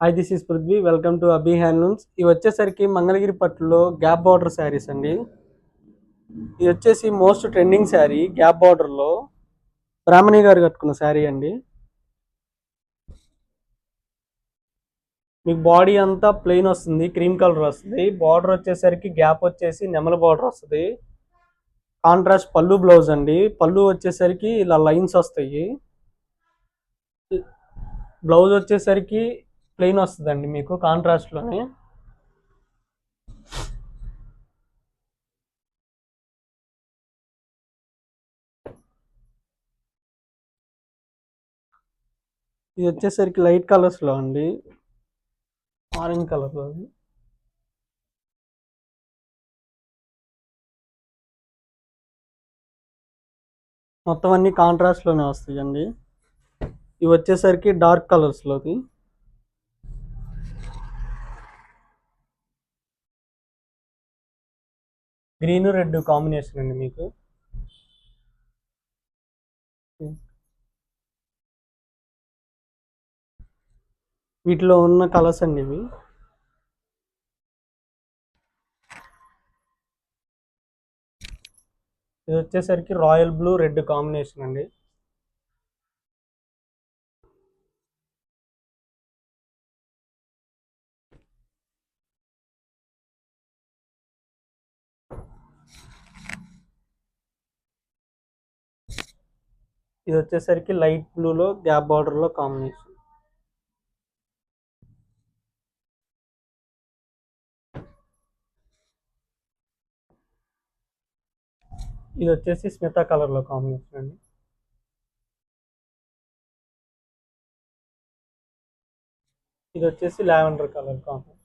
Hi this is Prithvi. Welcome to Abhi handlooms. ఇవి వచ్చేసరికి మంగళగిరి పట్టులో గ్యాప్ బార్డర్ శారీస్ అండి. ఇది వచ్చేసి మోస్ట్ ట్రెండింగ్ శారీ. గ్యాప్ బార్డర్లో బ్రాహ్మణి గారు కట్టుకున్న శారీ అండి. మీకు బాడీ అంతా ప్లెయిన్ వస్తుంది, క్రీమ్ కలర్ వస్తుంది. బార్డర్ వచ్చేసరికి గ్యాప్ వచ్చేసి నెమల బార్డర్ వస్తుంది. కాంట్రాస్ట్ పళ్ళు బ్లౌజ్ అండి. పళ్ళు వచ్చేసరికి ఇలా లైన్స్ వస్తాయి. బ్లౌజ్ వచ్చేసరికి ప్లెయిన్ వస్తుందండి మీకు కాంట్రాస్ట్లోనే. ఇది వచ్చేసరికి లైట్ కలర్స్లో అండి, ఆరెంజ్ కలర్లో. మొత్తం అన్ని కాంట్రాస్ట్లోనే వస్తాయండి. ఇవి వచ్చేసరికి డార్క్ కలర్స్లోది. గ్రీన్ రెడ్ కాంబినేషన్ అండి మీకు. వీటిలో ఉన్న కలర్స్ అండి ఇవి. ఇది వచ్చేసరికి రాయల్ బ్లూ రెడ్ కాంబినేషన్ అండి. ఇది వచ్చేసరికి లైట్ బ్లూలో గ్యాప్ బార్డర్లో కాంబినేషన్. ఇది వచ్చేసి స్మిత కలర్లో కాంబినేషన్ అండి. ఇది వచ్చేసి లావెండర్ కలర్ కాంబినేషన్.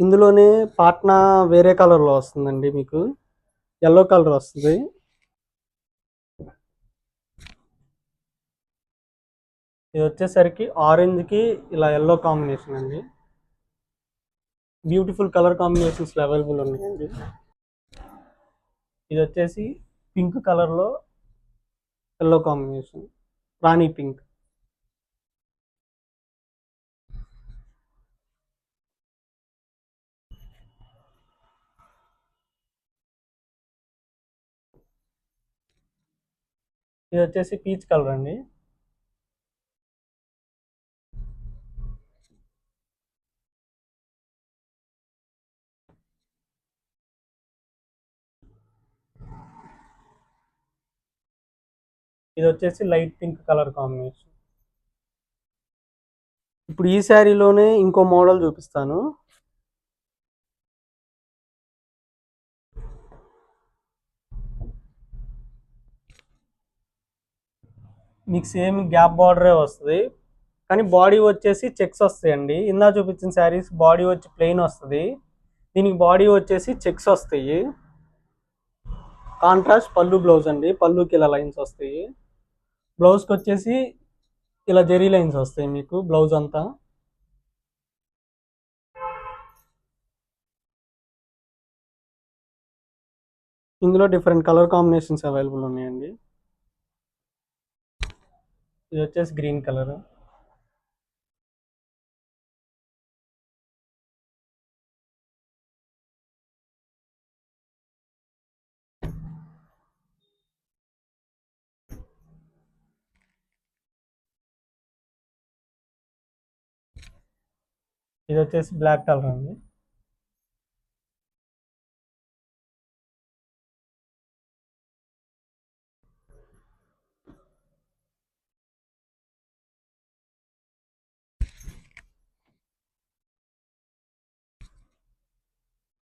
ఇందులోనే పాట్నా వేరే కలర్లో వస్తుందండి మీకు. ఎల్లో కలర్ వస్తుంది. ఇది వచ్చేసరికి ఆరెంజ్కి ఇలా ఎల్లో కాంబినేషన్ అండి. బ్యూటిఫుల్ కలర్ కాంబినేషన్స్ అవైలబుల్ ఉన్నాయండి. ఇది వచ్చేసి పింక్ కలర్లో ఎల్లో కాంబినేషన్, రాణి పింక్. ఇది వచ్చేసి పీచ్ కలర్ అండి. ఇది వచ్చేసి లైట్ పింక్ కలర్ కాంబినేషన్. ఇప్పుడు ఈ శారీలోనే ఇంకో మోడల్ చూపిస్తాను. మీకు సేమ్ గ్యాప్ బార్డరే వస్తుంది, కానీ బాడీ వచ్చేసి చెక్స్ వస్తాయండి. ఇందా చూపించిన శారీస్ బాడీ వచ్చి ప్లెయిన్ వస్తుంది, దీనికి బాడీ వచ్చేసి చెక్స్ వస్తాయి. కాంట్రాస్ట్ పళ్ళు బ్లౌజ్ అండి. పళ్ళుకి ఇలా లైన్స్ వస్తాయి. బ్లౌజ్కి వచ్చేసి ఇలా జెరీ లైన్స్ వస్తాయి మీకు బ్లౌజ్ అంతా. ఇందులో డిఫరెంట్ కలర్ కాంబినేషన్స్ అవైలబుల్ ఉన్నాయండి. ఇది వచ్చేసి గ్రీన్ కలర్. ఇది వచ్చేసి బ్లాక్ కలర్ అండి.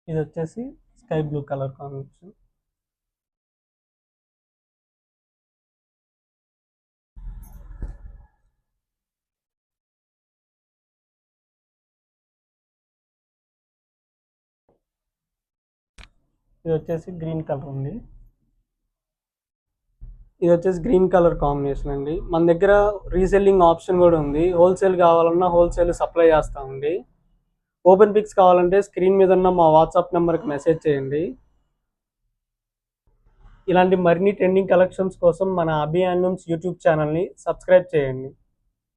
ఇది వచ్చేసి స్కై బ్లూ కలర్ కాంబినేషన్. ఇది వచ్చేసి గ్రీన్ కలర్ ఉంది. ఇది వచ్చేసి గ్రీన్ కలర్ కాంబినేషన్ అండి. మన దగ్గర రీసెల్లింగ్ ఆప్షన్ కూడా ఉంది. హోల్సేల్ కావాలన్నా హోల్సేల్ సప్లై చేస్తామండి. ఓపెన్ పిక్స్ కావాలంటే స్క్రీన్ మీద ఉన్న మా వాట్సాప్ నెంబర్కి మెసేజ్ చేయండి. ఇలాంటి మరిన్ని ట్రెండింగ్ కలెక్షన్స్ కోసం మన అభి హ్యాండ్లూమ్స్ యూట్యూబ్ ఛానల్ని సబ్స్క్రైబ్ చేయండి.